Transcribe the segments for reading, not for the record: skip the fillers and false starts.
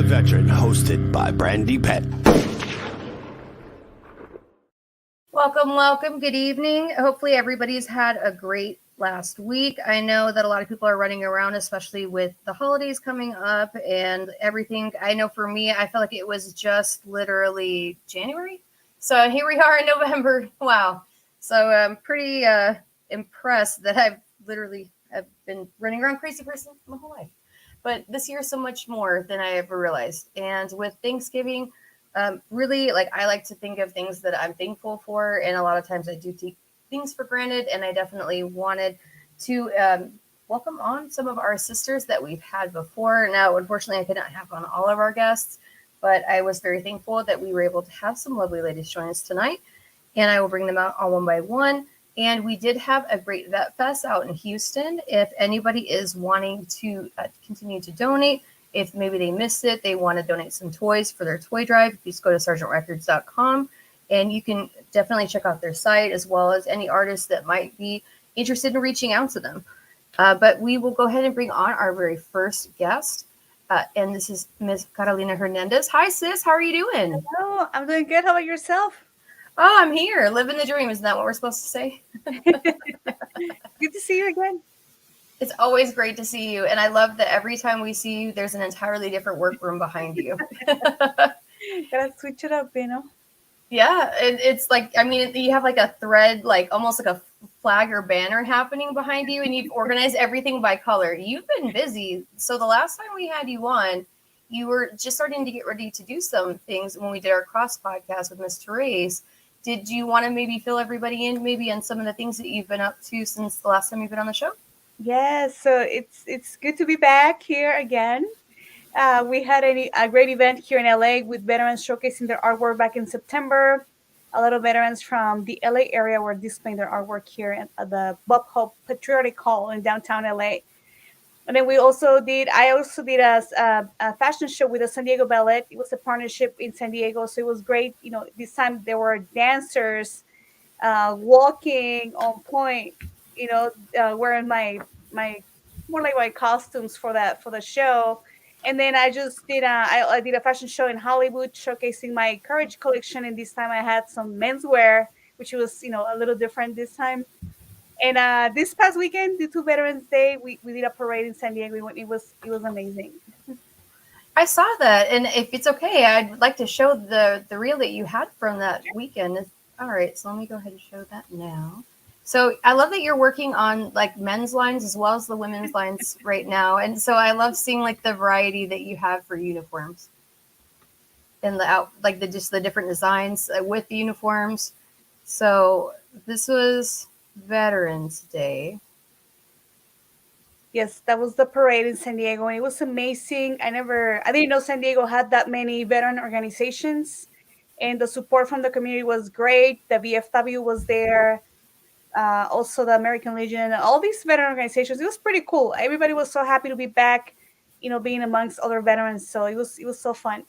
Veteran, hosted by Brandy Pett. Welcome. Good evening. Hopefully everybody's had a great last week. I know that a lot of people are running around, especially with the holidays coming up and everything. I know for me, I felt like it was just literally January. So here we are in November. Wow. So I'm pretty impressed that I've been running around crazy person my whole life. But this year is so much more than I ever realized. And with Thanksgiving, really, I like to think of things that I'm thankful for. And a lot of times I do take things for granted. And I definitely wanted to welcome on some of our sisters that we've had before. Now, unfortunately, I could not have on all of our guests, but I was very thankful that we were able to have some lovely ladies join us tonight. And I will bring them out all one by one. And we did have a great Vet Fest out in Houston. If anybody is wanting to continue to donate, if maybe they missed it, they want to donate some toys for their toy drive, you just go to sergeantrecords.com and you can definitely check out their site as well as any artists that might be interested in reaching out to them. But we will go ahead and bring on our very first guest. And this is Miss Carolina Hernandez. Hi, sis. How are you doing? Hello. I'm doing good. How about yourself? Oh, I'm here. Living the dream. Isn't that what we're supposed to say? Good to see you again. It's always great to see you. And I love that every time we see you, there's an entirely different workroom behind you. Gotta switch it up, you know? Yeah. It's like, I mean, you have like a thread, like almost like a flag or banner happening behind you, and you've organized everything by color. You've been busy. So the last time we had you on, you were just starting to get ready to do some things when we did our cross podcast with Miss Terace. Did you want to maybe fill everybody in maybe on some of the things that you've been up to since the last time you've been on the show? Yes, so it's good to be back here again. We had a great event here in LA with veterans showcasing their artwork back in September. A lot of veterans from the LA area were displaying their artwork here at the Bob Hope Patriotic Hall in downtown LA. And then I also did a fashion show with the San Diego Ballet. It was a partnership in San Diego, so it was great. You know, this time there were dancers walking on point. You know, wearing my more like my costumes for the show. And then I just did I did a fashion show in Hollywood showcasing my Courage collection. And this time I had some menswear, which was a little different this time. And this past weekend, the 2 Veterans Day, we did a parade in San Diego. It was amazing. I saw that, and if it's okay, I'd like to show the reel that you had from that weekend. All right, so let me go ahead and show that now. So I love that you're working on like men's lines as well as the women's lines right now, and so I love seeing like the variety that you have for uniforms and the different designs with the uniforms. So this was Veterans Day. Yes, that was the parade in San Diego, and it was amazing. I didn't know San Diego had that many veteran organizations, and the support from the community was great. The VFW was there, also the American Legion, all these veteran organizations. It was pretty cool. Everybody was so happy to be back, being amongst other veterans. So it was so fun.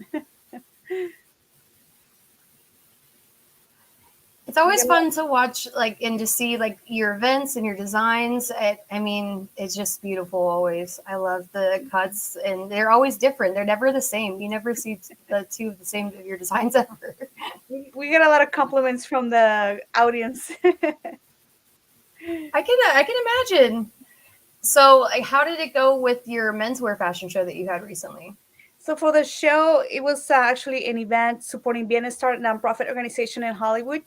It's always fun to watch, and to see, your events and your designs. I mean, it's just beautiful always. I love the cuts, and they're always different. They're never the same. You never see the two of the same of your designs ever. We get a lot of compliments from the audience. I can imagine. So, how did it go with your menswear fashion show that you had recently? So for the show, it was actually an event supporting Bienestar, nonprofit organization in Hollywood.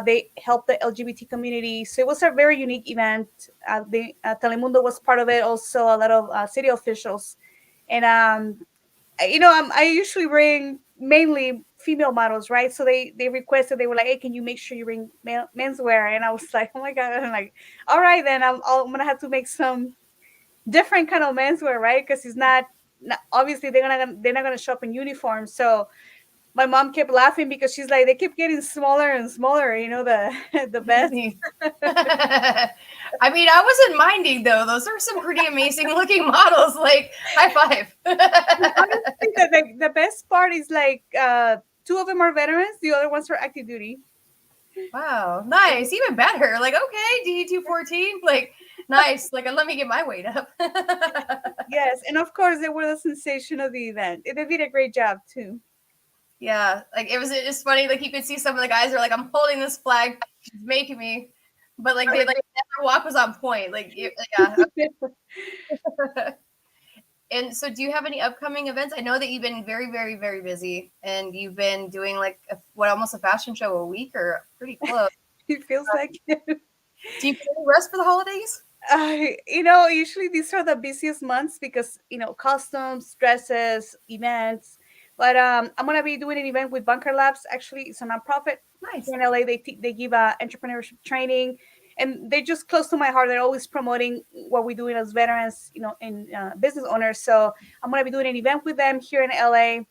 They helped the LGBT community. So it was a very unique event. Telemundo was part of it, also a lot of city officials. And, I usually bring mainly female models, right? So they requested, they were like, hey, can you make sure you bring menswear? And I was like, oh my God. And I'm like, all right, then I'm going to have to make some different kind of menswear, right? Because it's not obviously they're not going to show up in uniform. So my mom kept laughing because she's like, they keep getting smaller and smaller, the best. I mean, I wasn't minding though. Those are some pretty amazing looking models. Like, high five. Honestly, the best part is 2 of them are veterans. The other ones are active duty. Wow, nice, even better. Like, okay, DE214, like, nice. Like, let me get my weight up. Yes, and of course they were the sensation of the event. They did a great job too. Yeah, like it's funny. Like you could see some of the guys are like, I'm holding this flag, she's making me, but like they like their walk was on point. Like, yeah. And so, do you have any upcoming events? I know that you've been very, very, very busy, and you've been doing like almost a fashion show a week or pretty close. It feels like it. Do you get any rest for the holidays? Usually these are the busiest months because costumes, dresses, events. But I'm gonna be doing an event with Bunker Labs. Actually, it's a nonprofit Nice. here in LA. They give entrepreneurship training, and they're just close to my heart. They're always promoting what we're doing as veterans, and business owners. So I'm gonna be doing an event with them here in LA,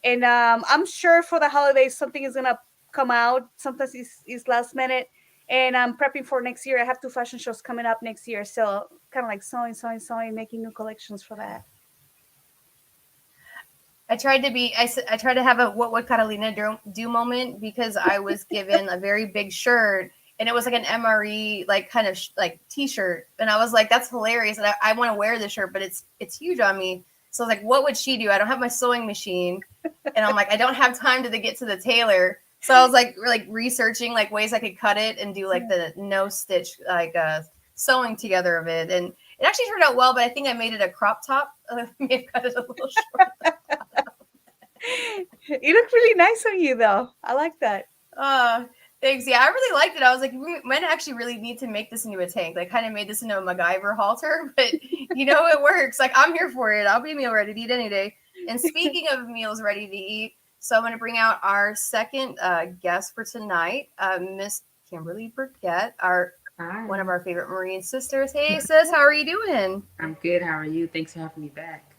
and I'm sure for the holidays something is gonna come out. Sometimes it's last minute, and I'm prepping for next year. I have 2 fashion shows coming up next year, so kind of like sewing, making new collections for that. I tried to have a what would Catalina do moment because I was given a very big shirt and it was like an MRE like kind of like t-shirt and I was like, that's hilarious and I want to wear this shirt, but it's huge on me. So I was like, what would she do? I don't have my sewing machine, and I'm like, I don't have time to get to the tailor. So I was like researching like ways I could cut it and do like the no stitch like sewing together of it, and it actually turned out well. But I think I made it a crop top. I may have cut it a little short. It looked really nice on you, though. I like that. Thanks. Yeah, I really liked it. I was like, we might actually really need to make this into a tank. Like, kind of made this into a MacGyver halter, but it works. Like, I'm here for it. I'll be meal ready to eat any day. And speaking of meals ready to eat, so I'm going to bring out our second guest for tonight, Miss Kimberly Burkett, one of our favorite Marine sisters. Hey, sis, how are you doing? I'm good. How are you? Thanks for having me back.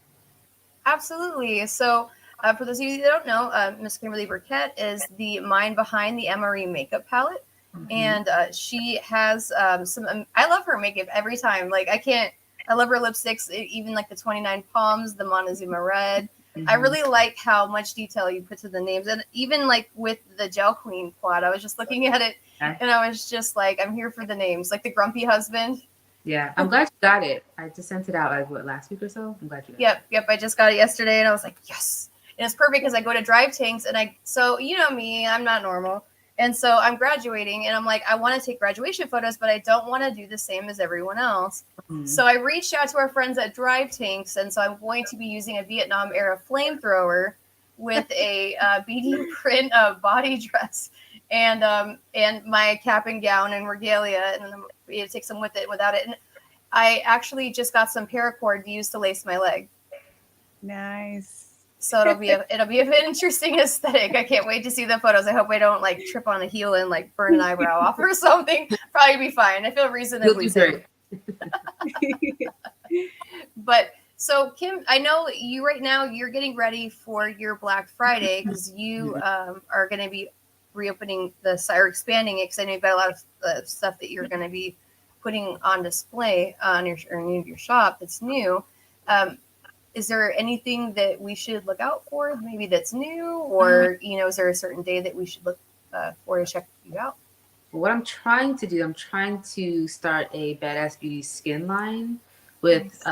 Absolutely. So, for those of you that don't know, Miss Kimberly Burkett is the mind behind the MRE makeup palette. Mm-hmm. And she has some, I love her makeup every time. Like, I love her lipsticks, even like the 29 Palms, the Montezuma Red. Mm-hmm. I really like how much detail you put to the names. And even like with the Gel Queen plot, I was just looking at it and I was just like, I'm here for the names, like the Grumpy Husband. Yeah, I'm glad you got it. I just sent it out like last week or so. I'm glad you got it. Yep. I just got it yesterday and I was like, yes. And it's perfect because I go to drive tanks and so you know me, I'm not normal. And so I'm graduating and I'm like, I want to take graduation photos, but I don't want to do the same as everyone else. Mm-hmm. So I reached out to our friends at Drive Tanks. And so I'm going to be using a Vietnam era flamethrower with a BD print body dress and my cap and gown and regalia. And then I'm going to take some with it and without it. And I actually just got some paracord to use to lace my leg. Nice. So it'll be an interesting aesthetic. I can't wait to see the photos. I hope I don't like trip on a heel and like burn an eyebrow off or something. Probably be fine. I feel reasonably safe. But so Kim, I know you right now you're getting ready for your Black Friday because you are going to be reopening or expanding it because I know you've got a lot of stuff that you're going to be putting on display on your shop that's new. Is there anything that we should look out for, maybe that's new, or is there a certain day that we should look for to check you out? What I'm trying to start a Badass Beauty skin line with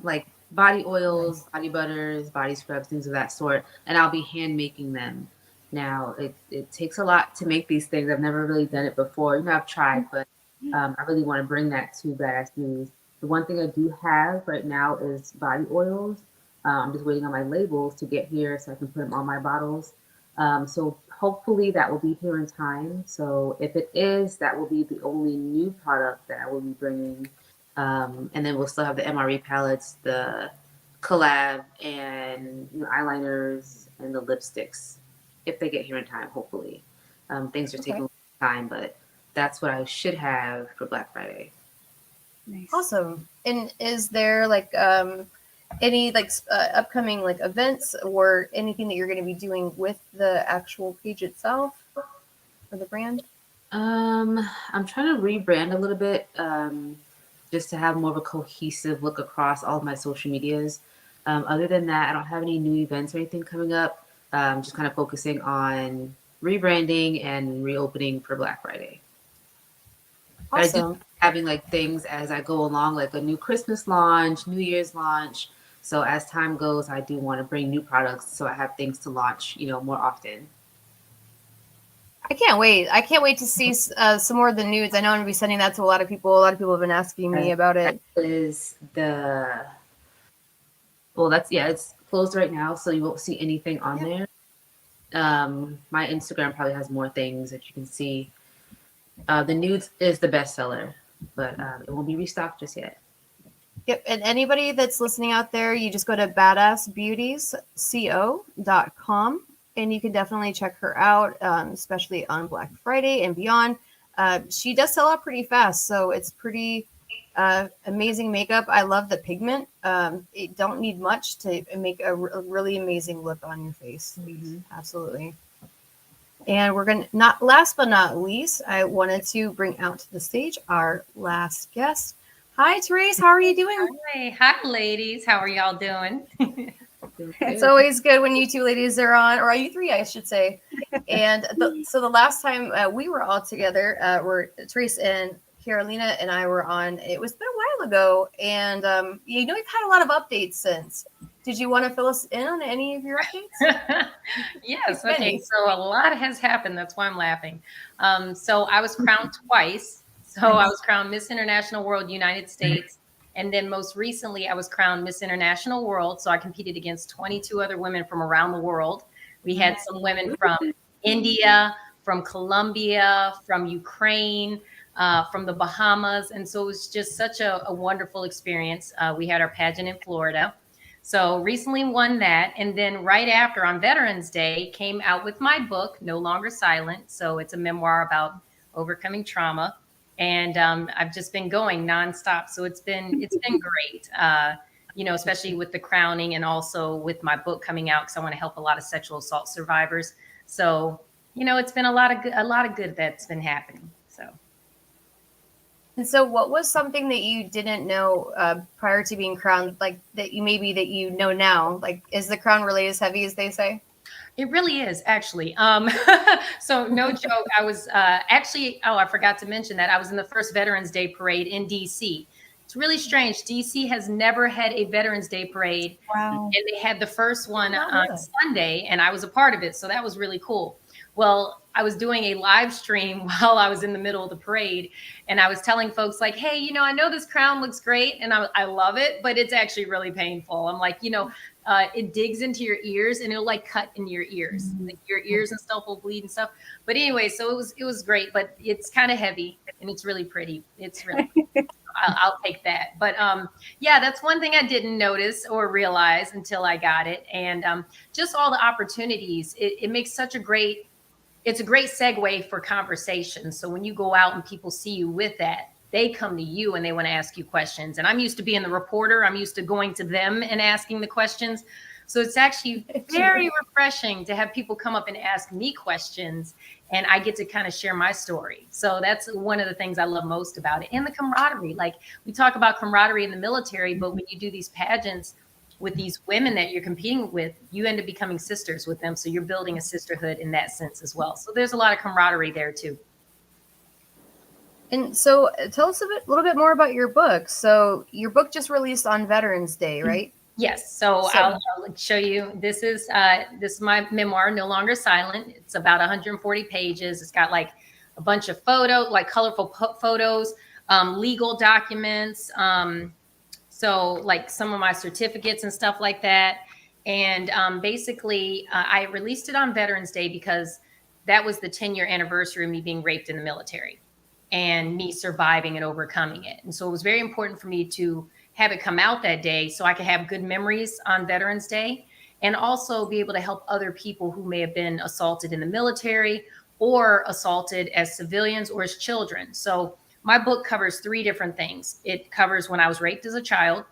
like body oils, body butters, body scrubs, things of that sort, and I'll be hand making them. Now it takes a lot to make these things. I've never really done it before. I've tried, but I really want to bring that to Badass Beauty. The one thing I do have right now is body oils. I'm just waiting on my labels to get here so I can put them on my bottles. So hopefully that will be here in time. So if it is, that will be the only new product that I will be bringing. And then we'll still have the MRE palettes, the collab, and eyeliners and the lipsticks if they get here in time, hopefully. Things are taking time, but that's what I should have for Black Friday. Nice. Awesome. And is there like any like upcoming like events or anything that you're going to be doing with the actual page itself or the brand? I'm trying to rebrand a little bit just to have more of a cohesive look across all of my social medias. Other than that, I don't have any new events or anything coming up. Just kind of focusing on rebranding and reopening for Black Friday. But I do Awesome. having like things as I go along, like a new Christmas launch, New Year's launch. So as time goes, I do want to bring new products, so I have things to launch, more often. I can't wait. I can't wait to see some more of the nudes. I know I'm going to be sending that to a lot of people. A lot of people have been asking me about it. That is it's closed right now, so you won't see anything on there. My Instagram probably has more things that you can see. The nudes is the bestseller, but it won't be restocked just yet. Yep. And anybody that's listening out there, you just go to badassbeautiesco.com and you can definitely check her out, especially on Black Friday and beyond. She does sell out pretty fast, so it's pretty amazing makeup. I love the pigment. It don't need much to make a really amazing look on your face. Mm-hmm. Absolutely. And we're going to, last but not least, I wanted to bring out to the stage our last guest. Hi, Terace. How are you doing? Hi, ladies. How are y'all doing? It's always good when you two ladies are on, or you three, I should say. And so the last time we were all together, Terace and Carolina and I were on. It was been a while ago, and we've had a lot of updates since. Did you want to fill us in on any of your updates? Yes. Okay. So a lot has happened. That's why I'm laughing. So I was crowned twice. So I was crowned Miss International World United States. And then most recently, I was crowned Miss International World. So I competed against 22 other women from around the world. We had some women from India, from Colombia, from Ukraine, from the Bahamas. And so it was just such a wonderful experience. We had our pageant in Florida. So recently won that. And then right after, on Veterans Day, came out with my book, No Longer Silent. So it's a memoir about overcoming trauma. And I've just been going nonstop. So it's been great, especially with the crowning and also with my book coming out, because I want to help a lot of sexual assault survivors. So, it's been a lot of good that's been happening. So. And so what was something that you didn't know prior to being crowned, like that you know now? Like, is the crown really as heavy as they say? It really is, actually. So no joke. I was I forgot to mention that I was in the first Veterans Day parade in DC. It's really strange. DC has never had a Veterans Day parade. Wow. And they had the first one on Sunday, and I was a part of it. So that was really cool. Well, I was doing a live stream while I was in the middle of the parade, and I was telling folks like, hey, I know this crown looks great and I love it, but it's actually really painful. I'm like, it digs into your ears and it'll like cut in your ears. Like your ears and stuff will bleed and stuff. But anyway, so it was great, but it's kind of heavy and it's really pretty. It's really I'll take that. But that's one thing I didn't notice or realize until I got it. And just all the opportunities, it makes it's a great segue for conversation. So when you go out and people see you with that, they come to you and they want to ask you questions. And I'm used to being the reporter. I'm used to going to them and asking the questions. So it's actually very refreshing to have people come up and ask me questions, and I get to kind of share my story. So that's one of the things I love most about it. And the camaraderie. Like, we talk about camaraderie in the military, but when you do these pageants with these women that you're competing with, you end up becoming sisters with them. So you're building a sisterhood in that sense as well. So there's a lot of camaraderie there too. And so tell us a little bit more about your book. So your book just released on Veterans Day, right? Yes. So I'll show you. This is my memoir, No Longer Silent. It's about 140 pages. It's got like a bunch of photos, like colorful photos, legal documents. So like some of my certificates and stuff like that. And basically, I released it on Veterans Day because that was the 10-year anniversary of me being raped in the military and me surviving and overcoming it. And so it was very important for me to have it come out that day so I could have good memories on Veterans Day and also be able to help other people who may have been assaulted in the military or assaulted as civilians or as children. So my book covers 3 different things. It covers when I was raped as a child.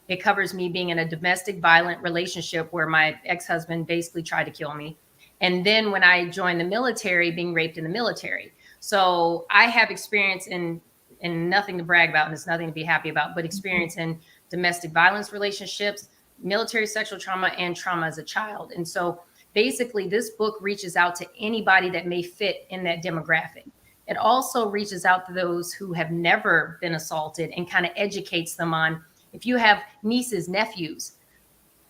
It covers me being in a domestic violent relationship where my ex-husband basically tried to kill me. And then when I joined the military, being raped in the military. So I have experience in nothing to brag about, and it's nothing to be happy about, but experience in domestic violence relationships, military sexual trauma, and trauma as a child. And so basically this book reaches out to anybody that may fit in that demographic. It also reaches out to those who have never been assaulted and kind of educates them on, if you have nieces, nephews,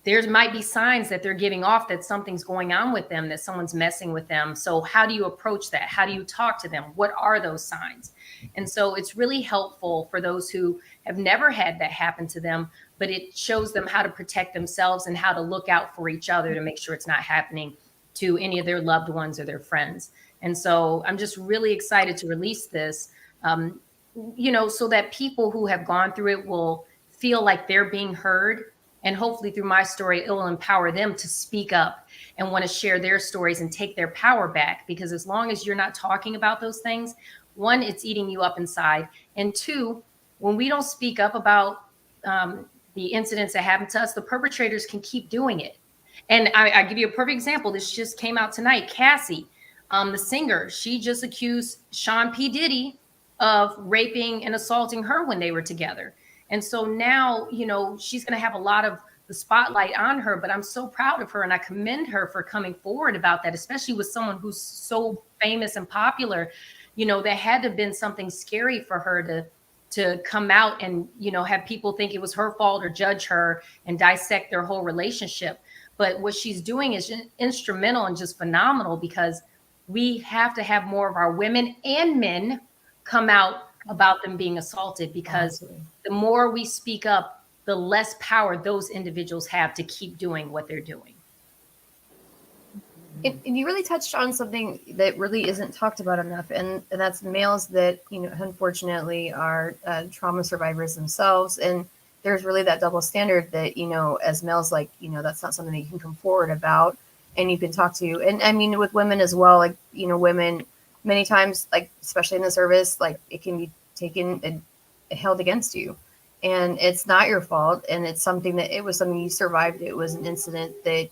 there might be signs that they're giving off that something's going on with them, that someone's messing with them. So how do you approach that? How do you talk to them? What are those signs? And so it's really helpful for those who have never had that happen to them, but it shows them how to protect themselves and how to look out for each other to make sure it's not happening to any of their loved ones or their friends. And so I'm just really excited to release this, so that people who have gone through it will feel like they're being heard. And hopefully through my story, it will empower them to speak up and want to share their stories and take their power back. Because as long as you're not talking about those things, one, it's eating you up inside. And two, when we don't speak up about the incidents that happen to us, the perpetrators can keep doing it. And I give you a perfect example. This just came out tonight. Cassie, the singer, she just accused Sean P. Diddy of raping and assaulting her when they were together. And so now, she's going to have a lot of the spotlight on her, but I'm so proud of her. And I commend her for coming forward about that, especially with someone who's so famous and popular. There had to have been something scary for her to come out and, have people think it was her fault or judge her and dissect their whole relationship. But what she's doing is instrumental and just phenomenal, because we have to have more of our women and men come out about them being assaulted, because the more we speak up, the less power those individuals have to keep doing what they're doing. And you really touched on something that really isn't talked about enough, and that's males that, unfortunately are trauma survivors themselves. And there's really that double standard that, as males, like, that's not something that you can come forward about and you can talk to. And I mean, with women as well, like, women many times, like, especially in the service, like, it can be taken and held against you. And it's not your fault. And it's something you survived. It was an incident that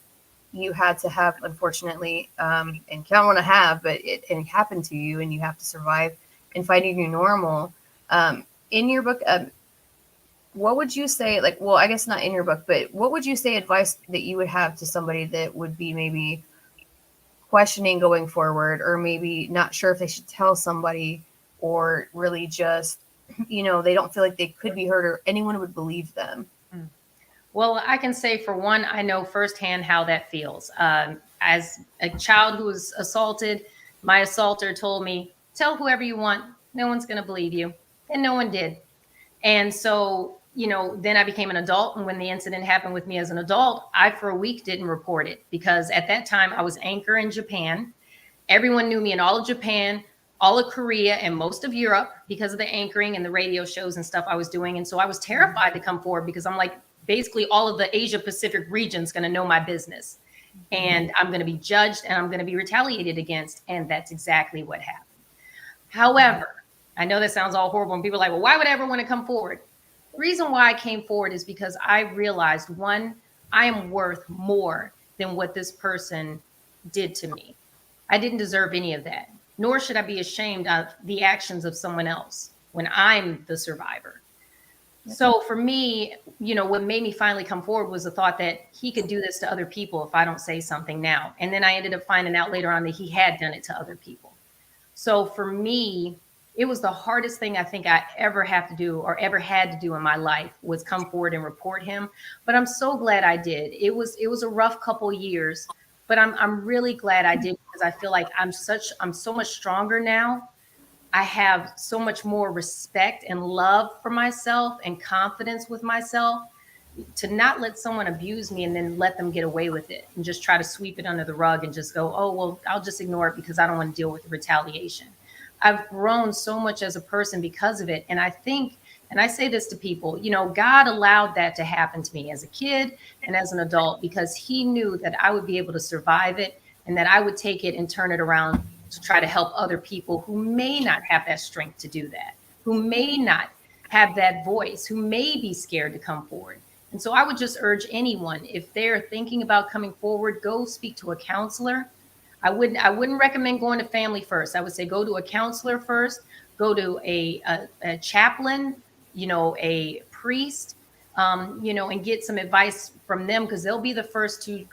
you had to have, unfortunately, and you don't want to have, but it happened to you, and you have to survive and fight a new normal. In your book, what would you say, like, well, I guess not in your book, but what would you say advice that you would have to somebody that would be maybe questioning going forward, or maybe not sure if they should tell somebody, or really just, they don't feel like they could be heard or anyone would believe them? Well, I can say, for one, I know firsthand how that feels. As a child who was assaulted, my assaulter told me, tell whoever you want, no one's going to believe you. And no one did. And so, then I became an adult. And when the incident happened with me as an adult, I, for a week, didn't report it, because at that time I was anchor in Japan. Everyone knew me in all of Japan, all of Korea, and most of Europe, because of the anchoring and the radio shows and stuff I was doing. And so I was terrified to come forward, because I'm like, basically all of the Asia Pacific region is going to know my business, and I'm going to be judged and I'm going to be retaliated against. And that's exactly what happened. However, I know that sounds all horrible, and people are like, well, why would I ever want to come forward? The reason why I came forward is because I realized, one, I am worth more than what this person did to me. I didn't deserve any of that, nor should I be ashamed of the actions of someone else when I'm the survivor. So for me, what made me finally come forward was the thought that he could do this to other people if I don't say something now. And then I ended up finding out later on that he had done it to other people. So for me, it was the hardest thing I think I ever have to do, or ever had to do in my life, was come forward and report him. But I'm so glad I did. It was a rough couple years, but I'm really glad I did, because I feel like I'm so much stronger now. I have so much more respect and love for myself and confidence with myself, to not let someone abuse me and then let them get away with it and just try to sweep it under the rug and just go, oh, well, I'll just ignore it because I don't want to deal with the retaliation. I've grown so much as a person because of it. And I think, and I say this to people, God allowed that to happen to me as a kid and as an adult, because he knew that I would be able to survive it, and that I would take it and turn it around to try to help other people who may not have that strength to do that, who may not have that voice, who may be scared to come forward. And so I would just urge anyone, if they're thinking about coming forward, go speak to a counselor. I wouldn't recommend going to family first. I would say go to a counselor first, go to a chaplain, a priest, and get some advice from them, because they'll be the first to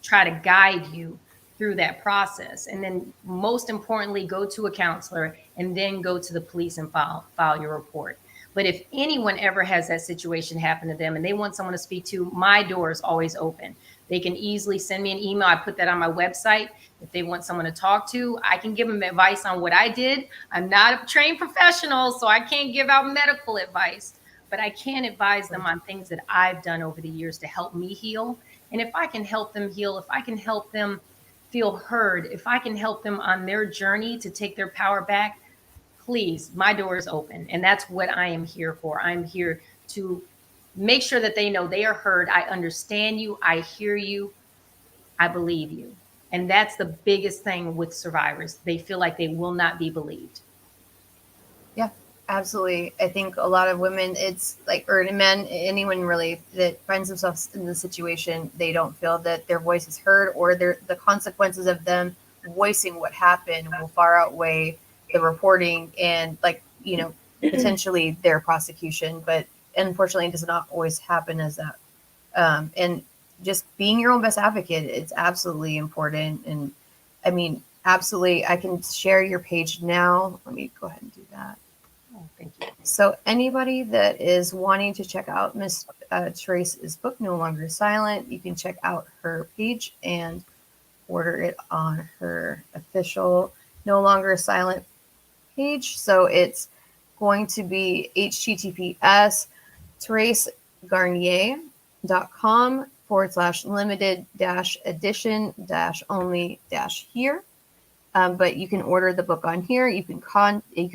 try to guide you through that process. And then most importantly, go to a counselor and then go to the police and file your report. But if anyone ever has that situation happen to them and they want someone to speak to, my door is always open. They can easily send me an email. I put that on my website. If they want someone to talk to, I can give them advice on what I did. I'm not a trained professional, so I can't give out medical advice, but I can advise them on things that I've done over the years to help me heal. And if I can help them heal, if I can help them feel heard, if I can help them on their journey to take their power back, please, my door is open. And that's what I am here for. I'm here to make sure that they know they are heard. I understand you. I hear you. I believe you. And that's the biggest thing with survivors. They feel like they will not be believed. Yeah, absolutely. I think a lot of women, it's like, or men, anyone really that finds themselves in the situation, they don't feel that their voice is heard, or the consequences of them voicing what happened will far outweigh the reporting and, like, you know, potentially their prosecution. But unfortunately, it does not always happen as that. And just being your own best advocate, it's absolutely important. And I mean, absolutely, I can share your page now. Let me go ahead and do that. Oh, thank you. So anybody that is wanting to check out Miss Terace's book, No Longer Silent, you can check out her page and order it on her official No Longer Silent page. So it's going to be https teracegarnier.com/limited-edition-only-here. But you can order the book on here. You can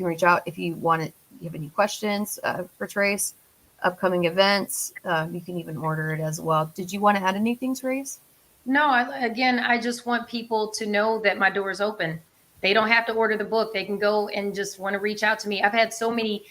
reach out if you want it. You have any questions for Terace, upcoming events. You can even order it as well. Did you want to add anything, Terace? No, I just want people to know that my door is open. They don't have to order the book. They can go and just want to reach out to me. I've had so many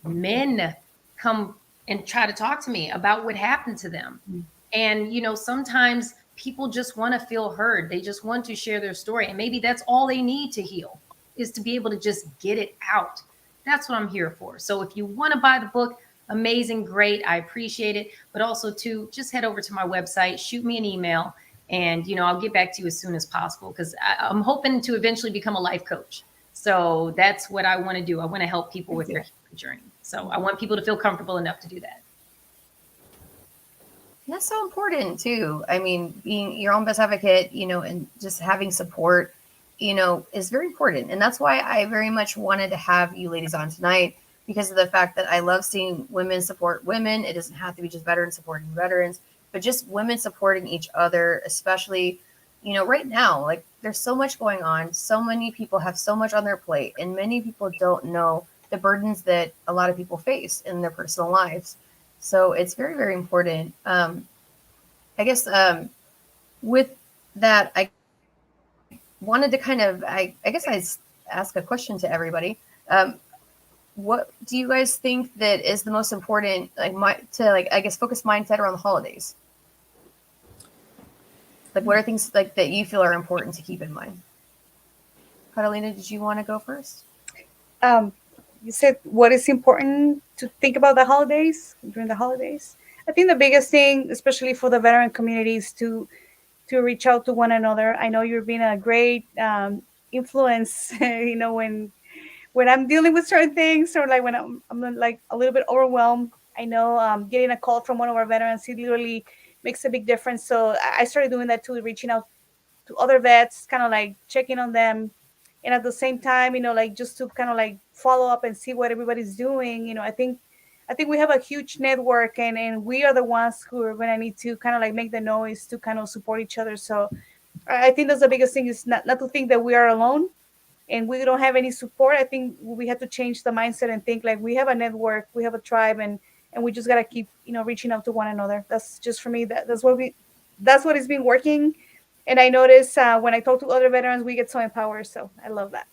men come and try to talk to me about what happened to them. Mm-hmm. And, you know, sometimes people just want to feel heard. They just want to share their story. And maybe that's all they need to heal, is to be able to just get it out. That's what I'm here for. So if you want to buy the book, amazing, great. I appreciate it. But also, too, just head over to my website, shoot me an email, and, you know, I'll get back to you as soon as possible, because I'm hoping to eventually become a life coach. So that's what I want to do. I want to help people with their journey. So I want people to feel comfortable enough to do that. That's so important too. I mean, being your own best advocate, you know, and just having support, you know, is very important. And that's why I very much wanted to have you ladies on tonight, because of the fact that I love seeing women support women. It doesn't have to be just veterans supporting veterans, but just women supporting each other, especially, you know, right now. Like, there's so much going on. So many people have so much on their plate, and many people don't know the burdens that a lot of people face in their personal lives. So it's very, very important. I guess with that, I wanted to kind of, I guess I ask a question to everybody. What do you guys think that is the most important, focus mindset around the holidays? Like, what are things like that you feel are important to keep in mind? Carolina, did you want to go first? You said what is important to think about the holidays, during the holidays. I think the biggest thing, especially for the veteran community, is to reach out to one another. I know you're being a great influence, you know, when I'm dealing with certain things, or like when I'm like a little bit overwhelmed. I know getting a call from one of our veterans, it literally makes a big difference. So I started doing that too, reaching out to other vets, kind of like checking on them. And at the same time, you know, like just to kind of like follow up and see what everybody's doing. You know, I think we have a huge network, and we are the ones who are going to need to kind of like make the noise to kind of support each other. So I think that's the biggest thing, is not to think that we are alone and we don't have any support. I think we have to change the mindset and think like we have a network, we have a tribe, and we just got to keep, you know, reaching out to one another. That's just, for me, that's what has been working. And I notice when I talk to other veterans, we get so empowered. So I love that.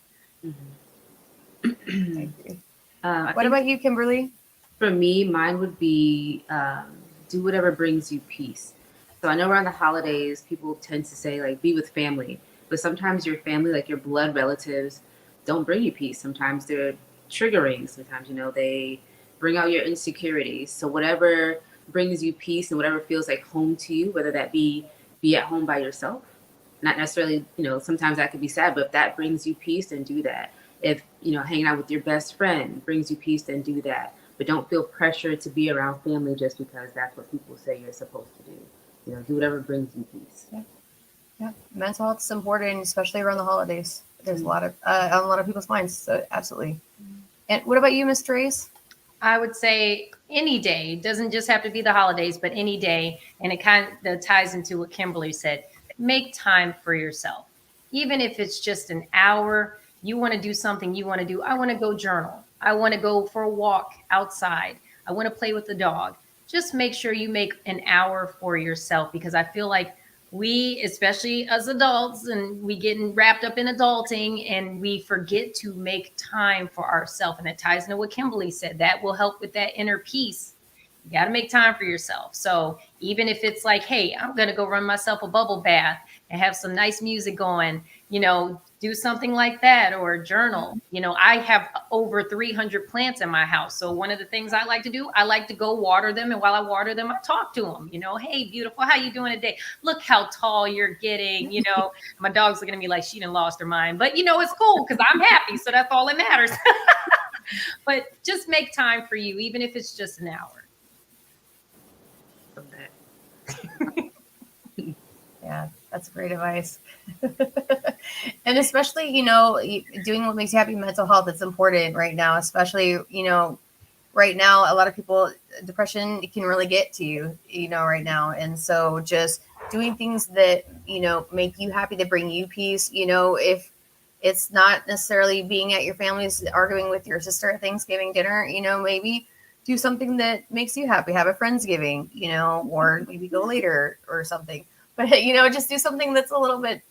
Mm-hmm. I agree. What about you, Kimberly? For me, mine would be do whatever brings you peace. So I know around the holidays, people tend to say, like, be with family. But sometimes your family, like your blood relatives, don't bring you peace. Sometimes they're triggering. Sometimes, you know, they bring out your insecurities. So whatever brings you peace and whatever feels like home to you, whether that be be at home by yourself. Not necessarily, sometimes that could be sad, but if that brings you peace, then do that. If, hanging out with your best friend brings you peace, then do that. But don't feel pressure to be around family just because that's what people say you're supposed to do. Do whatever brings you peace. Yeah. Mental health is important, especially around the holidays. There's a lot of on a lot of people's minds. So absolutely. And what about you, Miss Terace? I would say any day. It doesn't just have to be the holidays, but any day. And it kind of ties into what Kimberly said. Make time for yourself. Even if it's just an hour, you want to do something you want to do. I want to go journal. I want to go for a walk outside. I want to play with the dog. Just make sure you make an hour for yourself, because I feel like we, especially as adults, and we get wrapped up in adulting and we forget to make time for ourselves. And it ties into what Kimberly said. That will help with that inner peace. You got to make time for yourself. So even if it's like, hey, I'm going to go run myself a bubble bath and have some nice music going, do something like that, or journal. I have over 300 plants in my house. So one of the things I like to do, I like to go water them. And while I water them, I talk to them, hey, beautiful, how you doing today? Look how tall you're getting. My dog's looking at me like she done lost her mind, but it's cool because I'm happy. So that's all that matters. But just make time for you, even if it's just an hour. Yeah, that's great advice. And especially, doing what makes you happy, mental health, it's important right now, especially, right now, a lot of people, depression, it can really get to you, right now. And so just doing things that, make you happy, that bring you peace, if it's not necessarily being at your family's, arguing with your sister at Thanksgiving dinner, maybe do something that makes you happy, have a Friendsgiving, or maybe go later or something. But, just do something that's a little bit,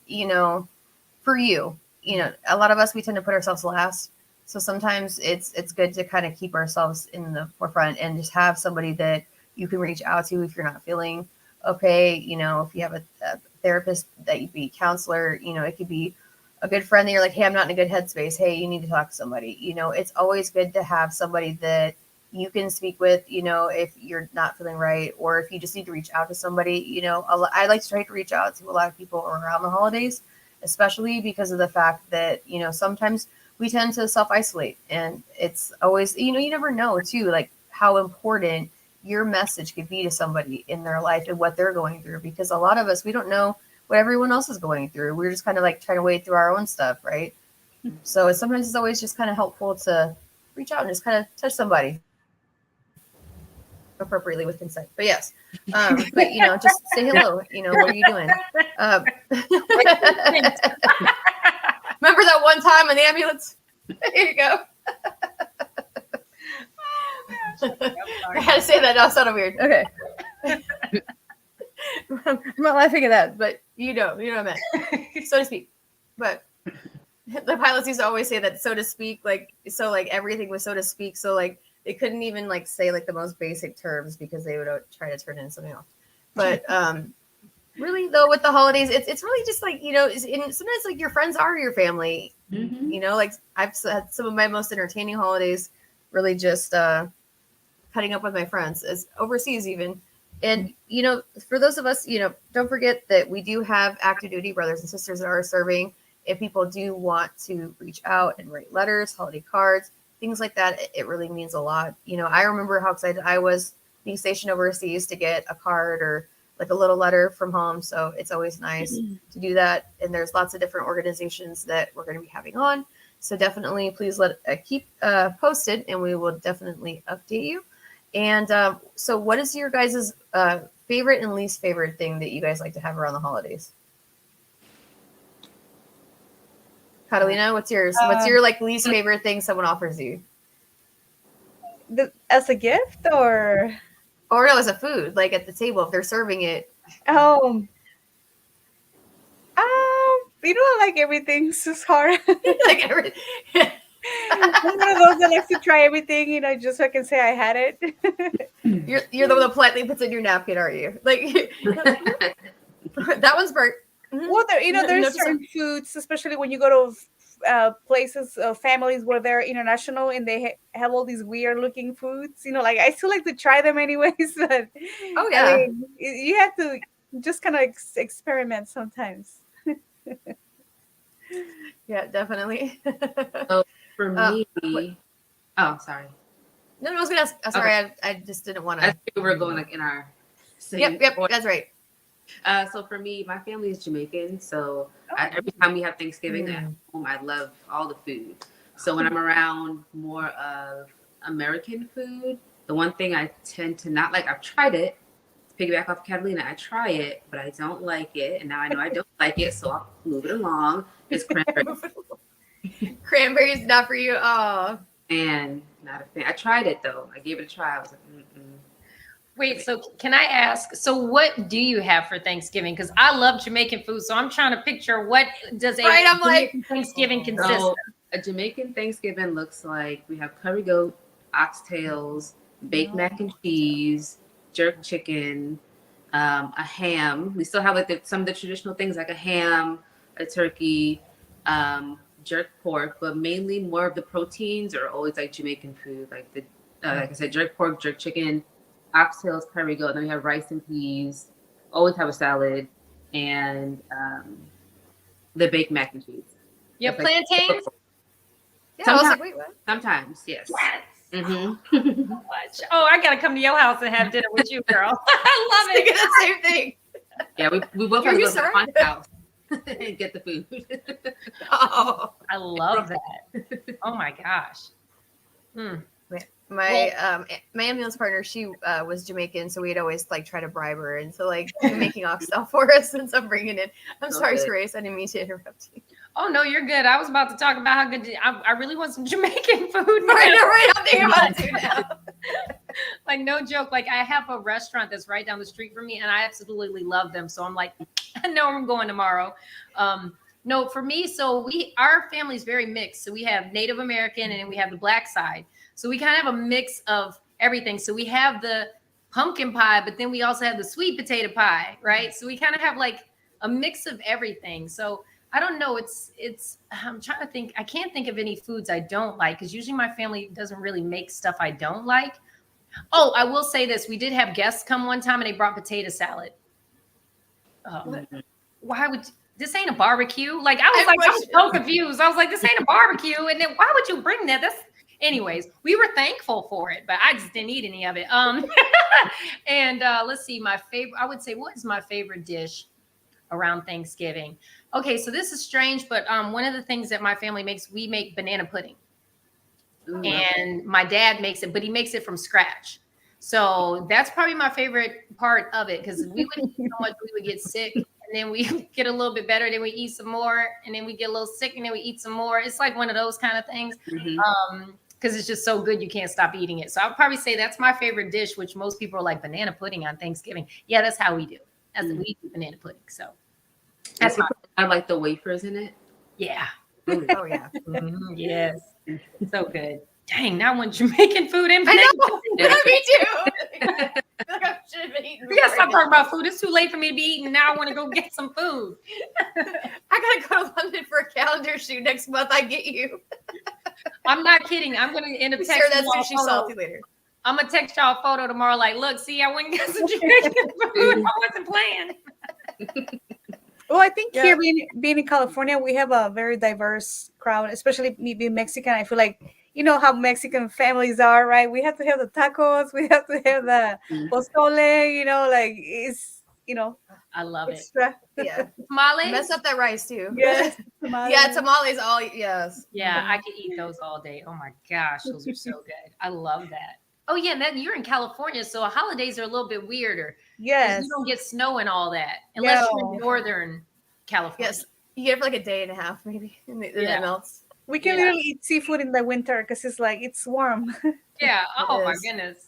for you. A lot of us, we tend to put ourselves last. So sometimes it's good to kind of keep ourselves in the forefront and just have somebody that you can reach out to if you're not feeling okay. If you have a therapist, that you be counselor, it could be a good friend that you're like, hey, I'm not in a good headspace. Hey, you need to talk to somebody. It's always good to have somebody that you can speak with, if you're not feeling right, or if you just need to reach out to somebody. I like to try to reach out to a lot of people around the holidays, especially because of the fact that, sometimes we tend to self-isolate, and it's always, you never know too, like how important your message could be to somebody in their life and what they're going through, because a lot of us, we don't know what everyone else is going through. We're just kind of like trying to wade through our own stuff. Right. So sometimes it's always just kind of helpful to reach out and just kind of touch somebody appropriately with consent. But yes, but just say hello. What are you doing? Remember that one time in the ambulance? Here you go. I had to say that. Now it sounded weird. Okay. I'm not laughing at that, but you know what I meant, so to speak. But the pilots used to always say that, so to speak, like everything was so to speak. So like they couldn't even like say like the most basic terms because they would try to turn it into something else. But really though, with the holidays, it's really just like, sometimes like your friends are your family. Mm-hmm. Like I've had some of my most entertaining holidays really just cutting up with my friends, as overseas even. And, for those of us, don't forget that we do have active duty brothers and sisters that are serving. If people do want to reach out and write letters, holiday cards, things like that, it really means a lot. I remember how excited I was being stationed overseas to get a card or like a little letter from home. So it's always nice to do that. And there's lots of different organizations that we're going to be having on. So definitely please keep posted, and we will definitely update you. And so what is your guys' favorite and least favorite thing that you guys like to have around the holidays? Catalina, what's yours? What's your like least favorite thing someone offers you? As a gift or no, as a food, like at the table, if they're serving it. Like everything's just hard. Like everything. I'm one of those that likes to try everything, just so I can say I had it. You're the one that politely puts in your napkin, are you? Like that one's burnt. Mm-hmm. Well, there's certain foods, especially when you go to places, families where they're international and they have all these weird looking foods. Like I still like to try them anyways. But oh yeah, you have to just kind of experiment sometimes. Yeah, definitely. So for me, what- oh, sorry. No, I was gonna ask. Sorry, I just didn't want I to. think we're going like in our same Yep, order. that's right. So for me, my family is Jamaican. So every time we have Thanksgiving at home, I love all the food. So when I'm around more of American food, the one thing I tend to not like, I've tried it, to piggyback off Catalina, I try it, but I don't like it. And now I know I don't like it, so I'll move it along. It's cranberry. Cranberries not for you. Oh, And not a fan. I tried it though. I gave it a try. I was like, mm-mm. Wait, so can I ask, so what do you have for Thanksgiving? Because I love Jamaican food, so I'm trying to picture what does a Right, I'm like- Jamaican Thanksgiving consist So of? a Jamaican Thanksgiving looks like we have curry goat, oxtails, baked mac and cheese, jerk chicken, a ham. We still have like some of the traditional things like a ham, a turkey, jerk pork, but mainly more of the proteins are always like Jamaican food, like the like I said, jerk pork, jerk chicken, oxtails, curry goat. Then we have rice and peas. Always have a salad and the baked mac and cheese. You have That's like- plantains? yeah. I was Sometimes. like, wait, what? Sometimes, yes. Yes. Mm-hmm. Oh, I gotta come to your house and have dinner with you, girl. I love Thinking it. the same thing. Yeah, we both Are have to you go to the sorry? aunt's house and get the food. Oh, I love that. Oh my gosh. Hmm. my ambulance partner, she was Jamaican, so we'd always like try to bribe her into like making oxtail for us since I'm bringing it. I'm sorry, Okay. Terace, I didn't mean to interrupt you. Oh no, you're good. I was about to talk about how good I really want some Jamaican food. Right, I'm thinking about it too now. Like no joke. Like I have a restaurant that's right down the street from me, and I absolutely love them. So I'm like, I know I'm going tomorrow. No, for me, so our family's very mixed. So we have Native American and we have the Black side. So we kind of have a mix of everything. So we have the pumpkin pie, but then we also have the sweet potato pie, right? So we kind of have like a mix of everything. So I don't know. I'm trying to think. I can't think of any foods I don't like because usually my family doesn't really make stuff I don't like. Oh, I will say this. We did have guests come one time and they brought potato salad. Why would this ain't a barbecue? Like I was so confused. I was like, this ain't a barbecue. And then why would you bring that? Anyways, we were thankful for it, but I just didn't eat any of it. And let's see, I would say, what is my favorite dish around Thanksgiving? Okay, so this is strange, but one of the things that my family makes, we make banana pudding. Ooh, and my dad makes it, but he makes it from scratch. So that's probably my favorite part of it because we would eat so much we would get sick, and then we get a little bit better, then we eat some more, and then we get a little sick, and then we eat some more. It's like one of those kind of things. Mm-hmm. Because it's just so good you can't stop eating it. So I'll probably say that's my favorite dish, which most people are like banana pudding on Thanksgiving. Yeah, that's how we do. We do banana pudding. So that's I like the wafers in it. Yeah. Oh yeah. Mm-hmm. Yes. So good. Dang, now I want Jamaican food and I banana know. pudding. Me too. I should have been eating. We gotta stop talking about food. It's too late for me to be eating. Now I want to go get some food. I gotta go to London for a calendar shoot next month. I get you. I'm not kidding. I'm gonna end up texting that y'all sushi salty later. I'm gonna text y'all a photo tomorrow. Like, look, see, I went and got some Jamaican food. I wasn't playing. Well, I think here being in California, we have a very diverse crowd, especially me being Mexican. I feel like, you know how Mexican families are, right? We have to have the tacos, we have to have the pozole, you know, like it's, you know, I love extra. it. Yeah. Tamales? Mess up that rice too. Yes. Yeah, tamales all yes. Yeah, I could eat those all day. Oh my gosh, those are so good. I love that. Oh yeah, and then you're in California, so holidays are a little bit weirder. Yes. You don't get snow and all that unless you're in northern California. Yes. You get it for like a day and a half, maybe, and then it melts. We can literally eat seafood in the winter because it's like it's warm. Yeah. Oh my goodness.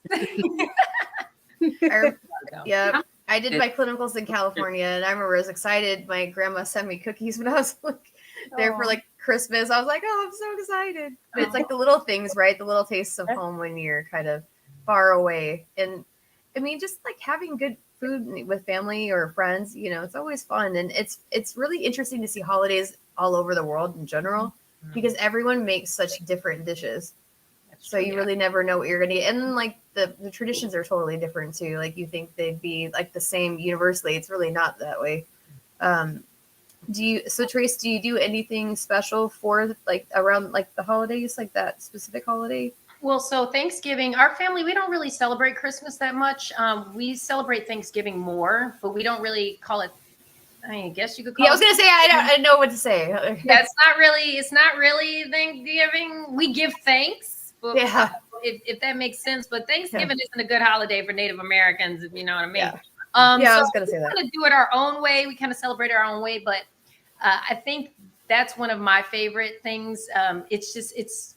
Yeah. I did my clinicals in California, and I remember I was excited. My grandma sent me cookies when I was like there for like Christmas. I was like, oh, I'm so excited. But it's like the little things, right? The little tastes of home when you're kind of far away. And I mean, just like having good food with family or friends, you know, it's always fun. And it's really interesting to see holidays all over the world in general because everyone makes such different dishes. So you really never know what you're going to get. And then, like, the traditions are totally different too. Like, you think they'd be like the same universally. It's really not that way. Terace, do you do anything special for like around like the holidays, like that specific holiday? Well, so Thanksgiving, our family, we don't really celebrate Christmas that much. We celebrate Thanksgiving more, but we don't really call it, I guess you could call it. I was going to say, I don't know what to say. Yeah, it's not really Thanksgiving. We give thanks, but if that makes sense. But Thanksgiving isn't a good holiday for Native Americans, if you know what I mean. Yeah, I was going to say that. We kind of do it our own way. We kind of celebrate our own way, but I think that's one of my favorite things. It's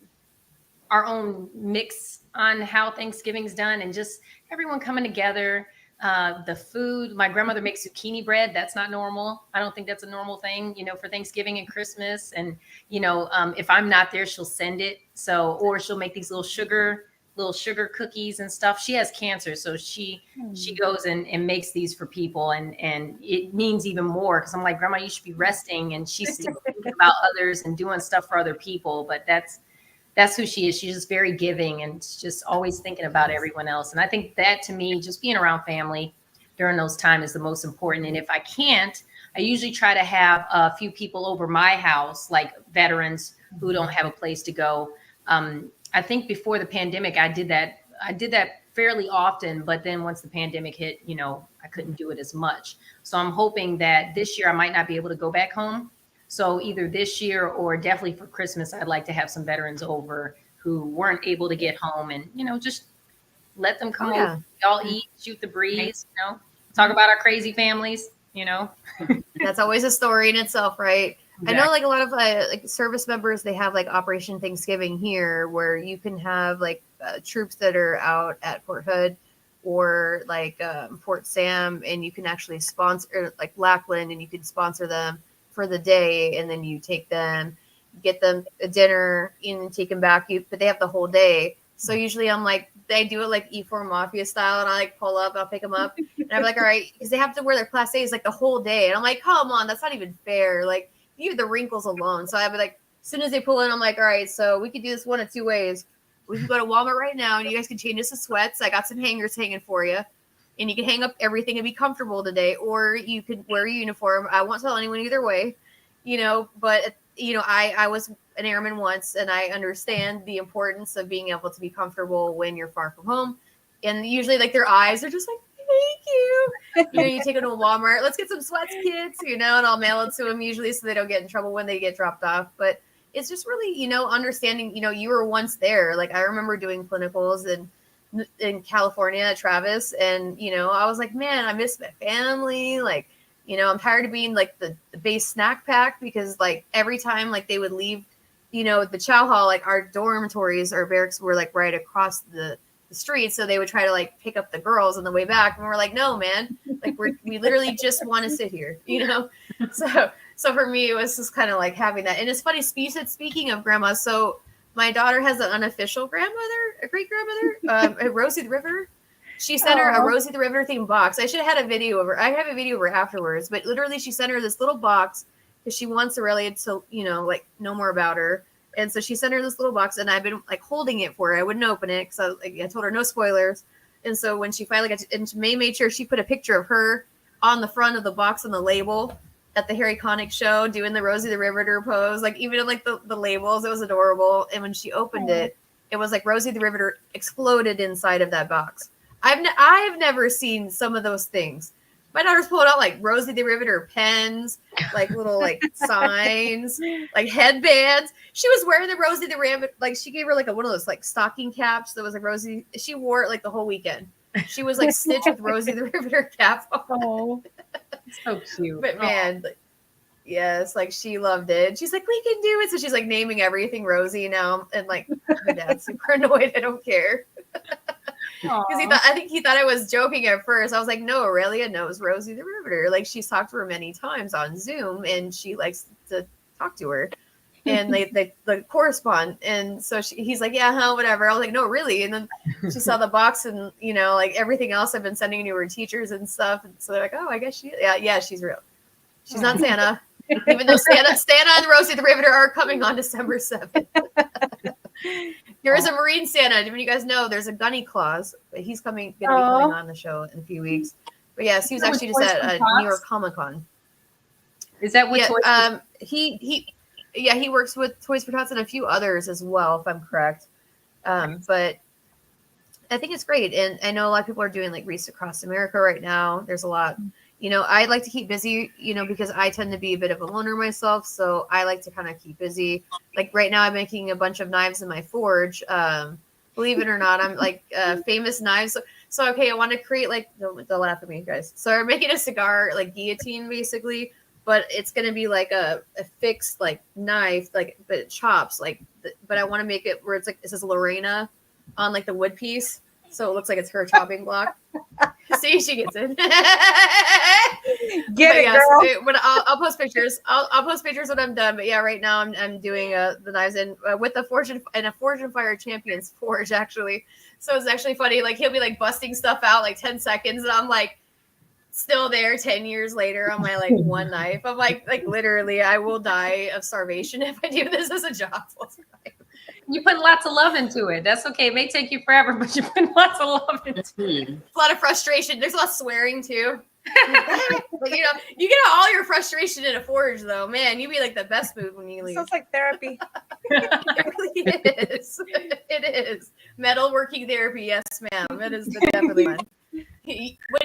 our own mix on how Thanksgiving's done, and just everyone coming together. The food, my grandmother makes zucchini bread. That's not normal. I don't think that's a normal thing, for Thanksgiving and Christmas. And, if I'm not there, she'll send it. Or she'll make these little sugar cookies and stuff. She has cancer. So she goes and makes these for people. And it means even more, because I'm like, Grandma, you should be resting. And she's still thinking about others and doing stuff for other people. But that's who she is. She's just very giving and just always thinking about everyone else. And I think that, to me, just being around family during those times is the most important. And if I can't, I usually try to have a few people over my house, like veterans who don't have a place to go. I think before the pandemic, I did that fairly often. But then once the pandemic hit, I couldn't do it as much. So I'm hoping that this year I might not be able to go back home. So either this year or definitely for Christmas, I'd like to have some veterans over who weren't able to get home, and, just let them come over. We all eat, shoot the breeze, talk about our crazy families, That's always a story in itself, right? Exactly. I know, like, a lot of like service members, they have like Operation Thanksgiving here, where you can have like troops that are out at Fort Hood or like Fort Sam, and you can actually sponsor, like Lackland, and you can sponsor them for the day, and then you take them, get them a dinner, and take them back. But they have the whole day. So usually I'm like, they do it like E4 Mafia style, and I like pull up, I'll pick them up, and I'm like, all right, because they have to wear their Class A's like the whole day, and I'm like, come on, that's not even fair. Like, you have the wrinkles alone. So I'd be like, as soon as they pull in, I'm like, all right, so we could do this one of two ways. We can go to Walmart right now, and you guys can change us to sweats. I got some hangers hanging for you. And you can hang up everything and be comfortable today, or you could wear a uniform. I won't tell anyone either way, but, I was an airman once, and I understand the importance of being able to be comfortable when you're far from home. And usually, like, their eyes are just like, thank you. You take them to Walmart. Let's get some sweats, kids, and I'll mail it to them usually so they don't get in trouble when they get dropped off. But it's just really, understanding, you were once there. Like, I remember doing clinicals in California at Travis, and I was like, man, I miss my family. Like, I'm tired of being like the base snack pack, because like every time like they would leave, the chow hall, like our dormitories or barracks were like right across the street, so they would try to like pick up the girls on the way back, and we're like, no, man, like we literally just want to sit here, so for me it was just kind of like having that. And it's funny, speaking of grandma, so my daughter has an unofficial grandmother, a great grandmother, Rosie the Riveter. She sent her a Rosie the Riveter themed box. I should have had a video of her. I have a video of her afterwards, but literally she sent her this little box because she wants Aurelia to, like, know more about her. And so she sent her this little box, and I've been like holding it for her. I wouldn't open it because I told her no spoilers. And so when she finally got to, and May made sure she put a picture of her on the front of the box on the label at the Harry Connick show doing the Rosie the Riveter pose, like even in like the labels. It was adorable. And when she opened it, it was like Rosie the Riveter exploded inside of that box. I've never seen some of those things. My daughter's pulling out like Rosie the Riveter pens, like little like signs, like headbands. She was wearing the Rosie the Riveter, like she gave her like one of those like stocking caps that was like Rosie. She wore it like the whole weekend. She was like stitched with Rosie the Riveter cap on. Oh, so cute. But man, yes, like she loved it. She's like, we can do it. So she's like naming everything Rosie now, and like her dad's super annoyed. I don't care. Because I think he thought I was joking at first. I was like, no, Aurelia knows Rosie the Riveter. Like, she's talked to her many times on Zoom, and she likes to talk to her, and they correspond. And so he's like, yeah, huh, whatever. I was like, no, really. And then she saw the box, and like everything else I've been sending to her teachers and stuff. And so they're like, oh, I guess she's real. She's not Santa, even though Santa and Rosie the Riveter are coming on December 7th. There is a Marine Santa. When you guys know, there's a Gunny Claus. He's going to be coming on the show in a few weeks. But yes, he was actually just at New York Comic Con. Is that what? He works with Toys for Tots and a few others as well, if I'm correct. But I think it's great, and I know a lot of people are doing like Reese Across America right now. There's a lot. I like to keep busy, because I tend to be a bit of a loner myself. So I like to kind of keep busy. Like right now, I'm making a bunch of knives in my forge. Believe it or not, I'm like famous knives. So okay, I want to create like don't laugh at me, guys. So I'm making a cigar like guillotine basically, but it's gonna be like a fixed like knife, like but it chops but I want to make it where it's like it says Lorena on like the wood piece, so it looks like it's her chopping block. See, she gets it. Girl. But I'll post pictures. I'll post pictures when I'm done. But yeah, right now I'm doing the knives in with the Forge and Fire Champions forge actually. So it's actually funny. Like he'll be like busting stuff out like 10 seconds, and I'm like still there 10 years later on my like one knife. I'm like literally, I will die of starvation if I do this as a job full time. You put lots of love into it. That's okay. It may take you forever, but you put lots of love into it. A lot of frustration. There's a lot of swearing too. But you get all your frustration in a forge though. Man, you be like the best mood when you leave. Sounds like therapy. It really is. It is. Metalworking therapy, yes, ma'am. It is definitely fun. When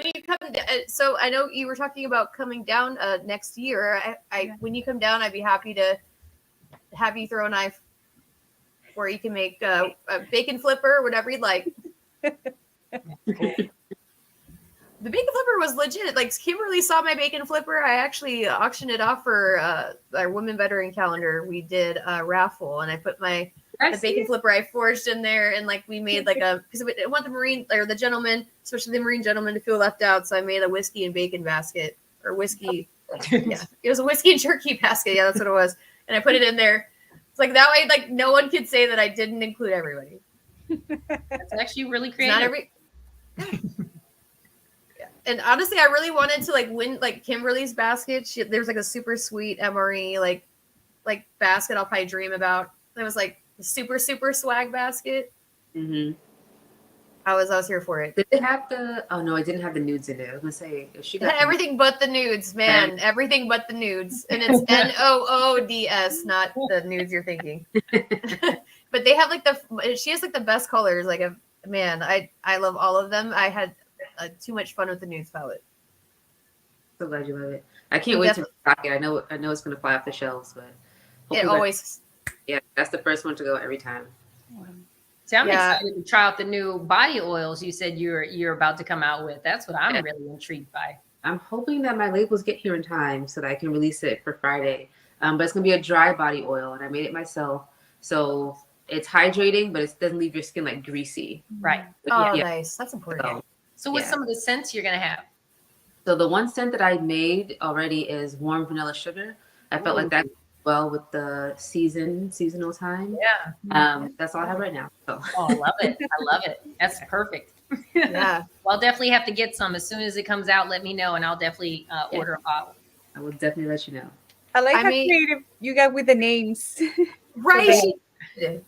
you come down, so I know you were talking about coming down next year. When you come down, I'd be happy to have you throw a knife where you can make a bacon flipper, whatever you'd like. The bacon flipper was legit. Like Kimberly saw my bacon flipper. I actually auctioned it off for our Women Veteran calendar. We did a raffle, and I put the bacon flipper I forged in there, and like we made like because I want the Marine or the gentleman, especially the Marine gentleman, to feel left out. So I made a whiskey and bacon basket or whiskey. Yeah, it was a whiskey and jerky basket. Yeah, that's what it was. And I put it in there. It's like that way, like no one could say that I didn't include everybody. That's actually really creative. Not every. Yeah. And honestly, I really wanted to like win like Kimberly's basket. There's like a super sweet MRE like basket I'll probably dream about. It was like the super swag basket. Mm-hmm. I was here for it. Did it have the? Oh no, it didn't have the nudes in it. I was gonna say if she got everything but the nudes, man. Everything but the nudes, and it's NOODS, not the nudes you're thinking. But they have like she has like the best colors. Like man, I love all of them. I had too much fun with the nudes palette. So glad you love it. I can't wait to rock it. I know it's gonna fly off the shelves, but it always. Yeah, that's the first one to go every time. See, I'm excited to try out the new body oils you said you're about to come out with. That's what I'm really intrigued by. I'm hoping that my labels get here in time so that I can release it for Friday. But it's gonna be a dry body oil, and I made it myself. So it's hydrating, but it doesn't leave your skin like greasy. Right. Nice. That's important. So what's some of the scents you're gonna have? So the one scent that I made already is warm vanilla sugar. I felt like that well with the seasonal time. Yeah. That's all I have right now. So. Oh, I love it. I love it. That's perfect. Yeah. Well, I'll definitely have to get some as soon as it comes out. Let me know, and I'll definitely order a bottle. I will definitely let you know. I like how creative you got with the names. Right. There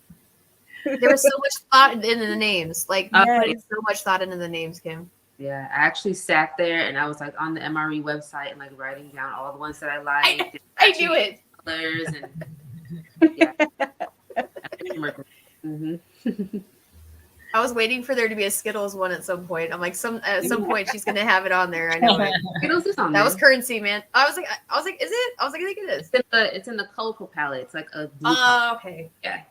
was so much thought into the names. Like you put so much thought into the names, Kim. Yeah, I actually sat there and I was like on the MRE website and like writing down all the ones that I liked. I knew it. Colors and yeah. Mm-hmm. I was waiting for there to be a Skittles one at some point. I'm like, at some point she's gonna have it on there. I know it. Skittles is on that there. was currency, man. I was like, is it? I was like, I think it is. It's in the colorful palette. It's like a blue color. Okay. Yeah.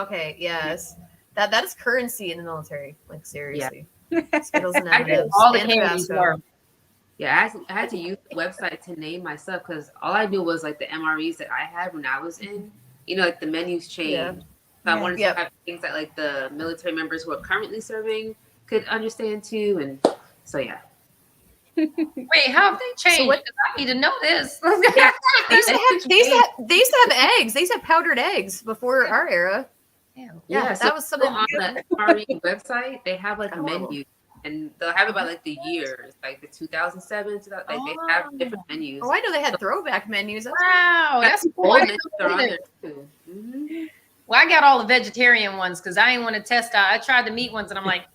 Okay. Yes. That is currency in the military. Like seriously. Yeah. Skittles and I did M&Ms. all the candies were. Yeah, I had to use the website to name my stuff because all I knew was like the MREs that I had when I was in. You know, like the menus changed. Yeah. So I wanted to have things that like the military members who are currently serving could understand too. And so, yeah. Wait, how have they changed? So I need to know this. Yeah. They used to have eggs. They used to have powdered eggs before our era. Yeah, that was something on the MRE website. They have like a menu, and they'll have it by like the years, like the 2007. They have different menus. Oh, I know they had throwback menus. Wow, that's cool. Old menus are on there too. Mm-hmm. Well, I got all the vegetarian ones because I didn't want to test out. I tried the meat ones and I'm like,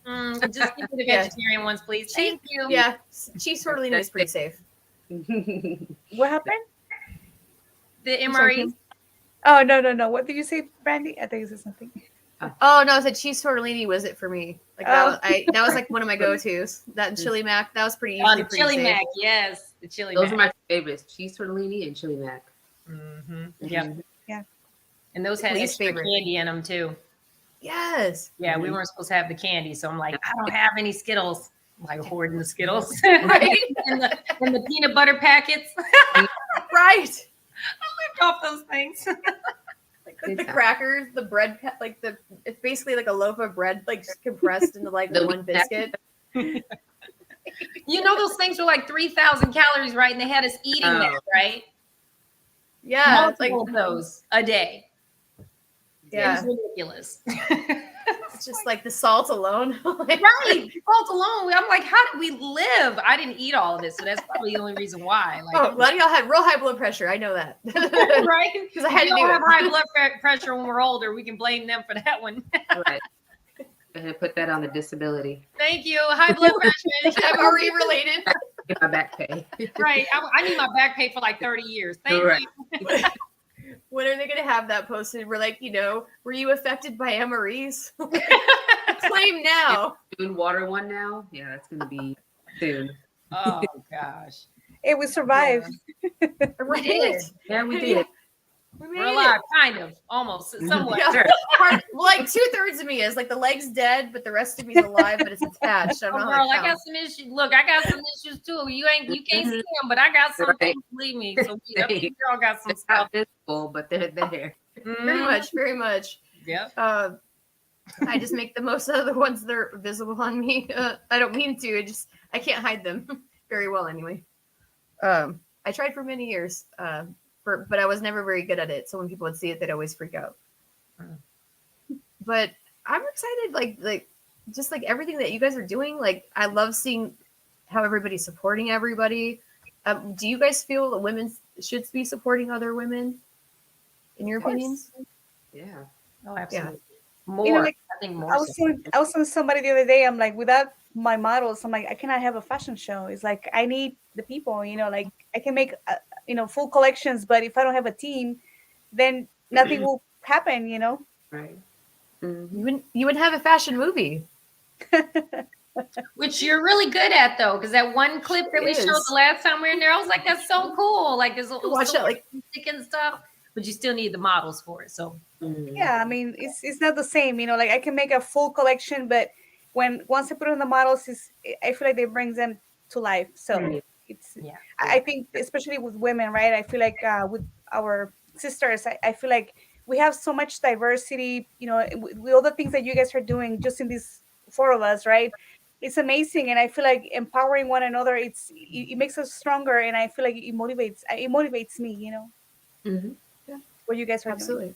just give me the vegetarian ones, please. Thank you. Yeah, cheese tortellini is pretty safe. What happened? The MREs. Oh, no. What did you say, Brandy? I think you said something. Oh no, I said cheese tortellini was it for me. Like that was like one of my go-tos. That and chili mac, that was pretty easy. The chili safe. mac, yes. The chili Those mac. are my favorites: cheese tortellini and chili mac. Yeah. Yeah. And those had Least extra favorite. candy in them too. Yes. Yeah, we weren't supposed to have the candy, so I'm like, I don't have any Skittles. I'm like hoarding the Skittles, Right. and the peanut butter packets. Right. I lived off those things. Like the crackers, the bread, it's basically like a loaf of bread, like compressed into like The one biscuit. You know, those things were like 3,000 calories, right? And they had us eating that, right? Yeah, it's like Multiple of those a day. yeah, It was ridiculous. it's just like the salt alone. Like, Right. Salt alone. I'm like, how did we live? I didn't eat all of this, so that's probably the only reason why. Like, oh, a lot of y'all had real high blood pressure. I know that. right? Because I had to We do all have it. high blood pressure when we're older. We can blame them for that one. Right. Go ahead, put that on the disability. Thank you. High blood pressure. I'm already related. Get my back pay. Right. I need my back pay for like 30 years. Thank Right. you. When are they going to have that posted? We're like, were you affected by MREs? Claim now. Doing water one now. Yeah, that's gonna be soon. Oh gosh. Hey, we survived. Right. did. Yeah, we did. We made We're it. alive, kind of, almost, somewhat. Yeah. Well, like 2/3 of me is like the leg's dead, but the rest of me is alive, but it's attached. I Oh, don't know girl, how I it got counts. some issues. Look, I got some issues too. You can't see them, but I got some. Right. Believe me. So we all got some It's stuff. not visible, but they're there. Very much, very much. Yep. I just make the most out of the ones that are visible on me. I don't mean to. I can't hide them very well anyway. I tried for many years, but I was never very good at it. So when people would see it, they'd always freak out. But I'm excited, like just like everything that you guys are doing. Like I love seeing how everybody's supporting everybody. Do you guys feel that women should be supporting other women? In your opinions? Yeah. Oh, absolutely. You More. know, like, I think more. I was telling somebody the other day, I'm like, without my models, I'm like, I cannot have a fashion show. It's like, I need the people, like I can make, full collections, but if I don't have a team, then nothing will happen, Right. You would have a fashion movie. Which you're really good at though, because that one clip that we It showed is. the last time we were in there, I was like, that's so cool. Like there's Watch that, like music and stuff, but you still need the models for it. So Yeah, I mean, it's not the same, like I can make a full collection, but once I put on the models, I feel like they brings them to life. So Right. it's, Yeah. I think especially with women, right? I feel like with our sisters, I feel like we have so much diversity, with all the things that you guys are doing just in these four of us, right? It's amazing, and I feel like empowering one another, it makes us stronger, and I feel like it motivates me, Mm-hmm. what you guys are doing. absolutely.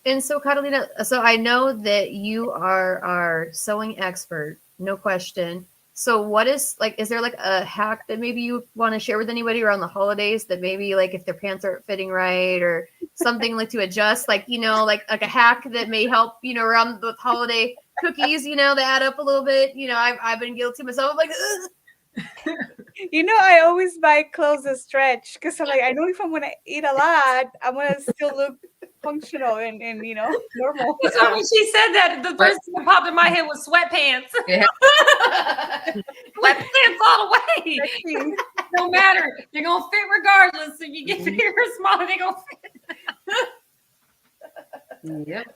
And so, Catalina, so I know that you are our sewing expert, no question. So what is there like a hack that maybe you want to share with anybody around the holidays that maybe like if their pants aren't fitting right or something like to adjust, like, like a hack that may help, around the holiday cookies, they add up a little bit. I've been guilty myself. I'm like, ugh. I always buy clothes that stretch because I'm like, I know if I'm gonna eat a lot, I'm gonna still look functional and normal. so when she said that, the first thing that popped in my head was sweatpants. Yeah. Sweatpants all the way. No matter. They're gonna fit regardless. If you get bigger or smaller, they're gonna fit. Yep.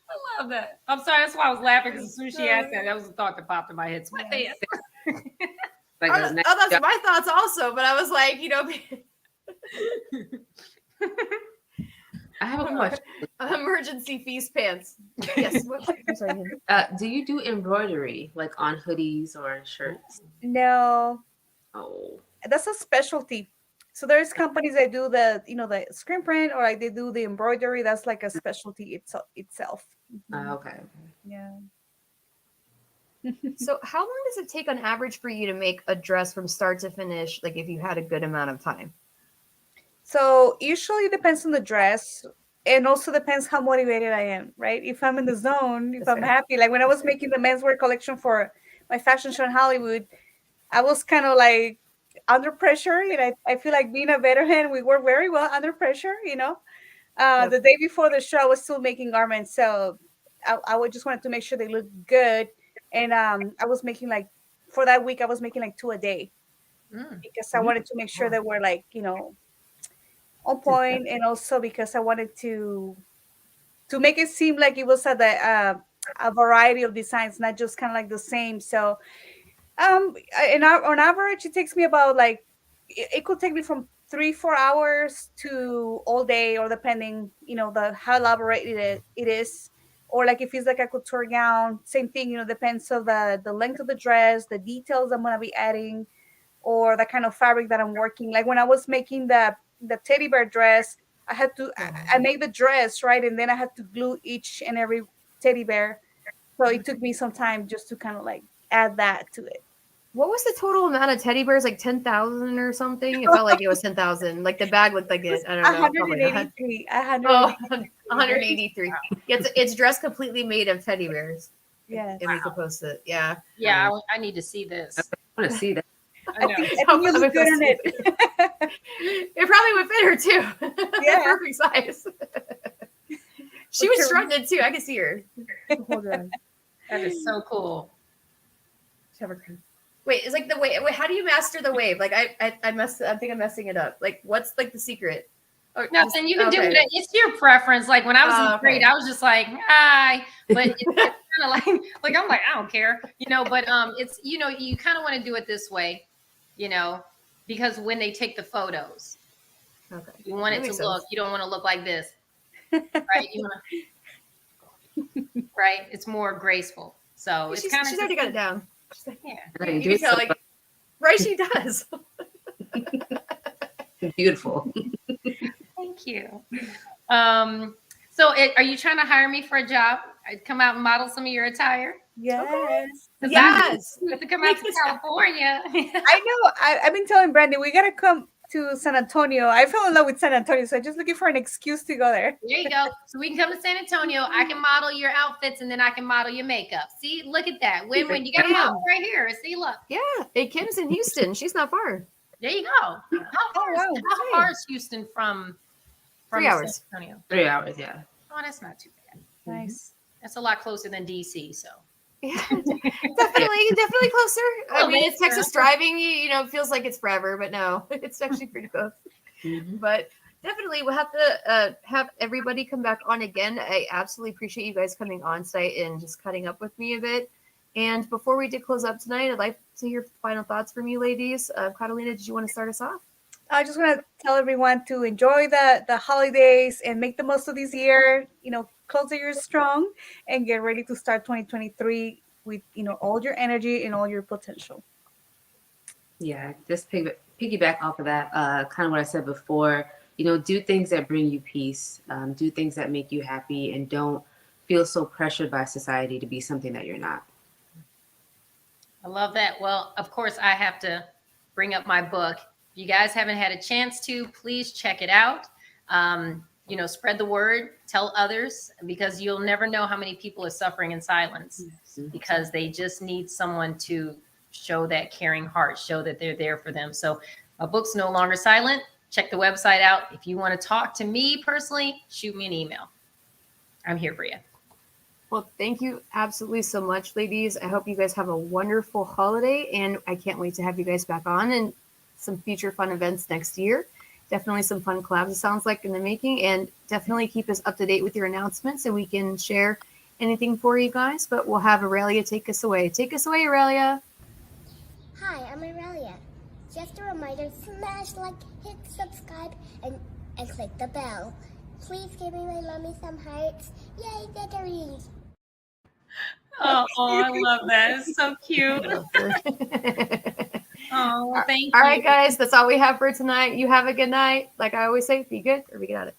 I love that. I'm sorry, that's why I was laughing because as soon as she asked that was the thought that popped in my head. Sweatpants. Like a nice that's job. my thoughts also, but I was like, I have a question. emergency feast pants. Yes. I'm sorry. Do you do embroidery like on hoodies or shirts? No, Oh. that's a specialty. So there's companies that do the screen print or like they do the embroidery. That's like a specialty itself. Okay. Yeah. So how long does it take on average for you to make a dress from start to finish, like if you had a good amount of time? So usually it depends on the dress. and also depends how motivated I am, right? If I'm in the zone, if That's I'm fair. happy, like when I was making the menswear collection for my fashion show in Hollywood, I was kind of like under pressure. And I feel like being a veteran, we work very well under pressure, you know. Yep. The day before the show, I was still making garments. So I would just wanted to make sure they look good. And I was making like, for that week, I was making like 2 a day Mm. because I wanted to make sure that we're like, you know, on point. And also because I wanted to make it seem like it was a variety of designs, not just kind of like the same. So on average, it takes me about like it could take me from 3-4 hours to all day, or depending, you know, the how elaborated it is, or like if it's like a couture gown, same thing. You know, depends on the length of the dress, the details I'm gonna be adding, or the kind of fabric that I'm working. Like when I was making the teddy bear dress, I had to I made the dress, right, and then I had to glue each and every teddy bear. So it took me some time just to kind of like add that to it. What was the total amount of teddy bears? Like 10,000 or something? It felt like it was 10,000. Like the bag looked like it. I don't know. Probably not. 183. Oh, 183. It's dress completely made of teddy bears. Yes. And we could post it. Yeah. Yeah, I need to see this. I want to see that. I know. I think you look good on it. It probably would fit her too. Yeah. Perfect size. She was strutting it too. I could see her. Hold on. That is so cool. Wait, it's like the wave. Wait, how do you master the wave? Like I think I'm messing it up. Like what's like the secret? Or Nothing. You can do it. It's your preference. Like when I was in the grade, I was just like, hi. But it's kind of like I'm like, I don't care, you know. But it's, you know, you kind of want to do it this way, you know, because when they take the photos, Okay. you want it to look. You don't want to look like this, right? You want to, right? It's more graceful. So it's kind of. She's already got it down. Yeah. You can tell, like, right? She does. Beautiful. Thank you. So are you trying to hire me for a job? I'd come out and model some of your attire? Yes. Yes. You have to come out to California. I know. I've been telling Brandon, we got to come to San Antonio. I fell in love with San Antonio, so I'm just looking for an excuse to go there. There you go. So we can come to San Antonio. I can model your outfits, and then I can model your makeup. See, look at that. Win-win. You got a model right here. See, look. Yeah. Hey, Kim's in Houston. She's not far. There you go. How far is Houston from 3 hours. San Antonio? 3 hours, yeah. Oh, that's not too bad. Nice. That's a lot closer than DC. So Yeah, definitely closer. I mean, it's Texas driving. You know, it feels like it's forever, but no, it's actually pretty close. But definitely, we'll have to have everybody come back on again. I absolutely appreciate you guys coming on site and just cutting up with me a bit. And before we did close up tonight, I'd like to hear final thoughts from you ladies. Catalina, did you want to start us off? I just want to tell everyone to enjoy the holidays and make the most of this year. You know, close the year strong and get ready to start 2023 with, you know, all your energy and all your potential. Yeah, just piggyback off of that, kind of what I said before. You know, do things that bring you peace. Do things that make you happy, and don't feel so pressured by society to be something that you're not. I love that. Well, of course, I have to bring up my book. If you guys haven't had a chance to, please check it out. You know, spread the word, tell others, because you'll never know how many people are suffering in silence because they just need someone to show that caring heart, show that they're there for them. So my book's no longer silent. Check the website out. If you want to talk to me personally, shoot me an email. I'm here for you. Well, thank you absolutely so much, ladies. I hope you guys have a wonderful holiday, and I can't wait to have you guys back on and some future fun events next year. Definitely some fun collabs, it sounds like, in the making, and definitely keep us up to date with your announcements so we can share anything for you guys. But we'll have Aurelia take us away. Take us away, Aurelia. Hi, I'm Aurelia. Just a reminder, smash like, hit subscribe, and click the bell. Please give me my mommy some hearts. Yay, veterans! Oh, I love that. It's so cute. Oh, well, thank you. All right, guys, that's all we have for tonight. You have a good night. Like I always say, be good or be good at it.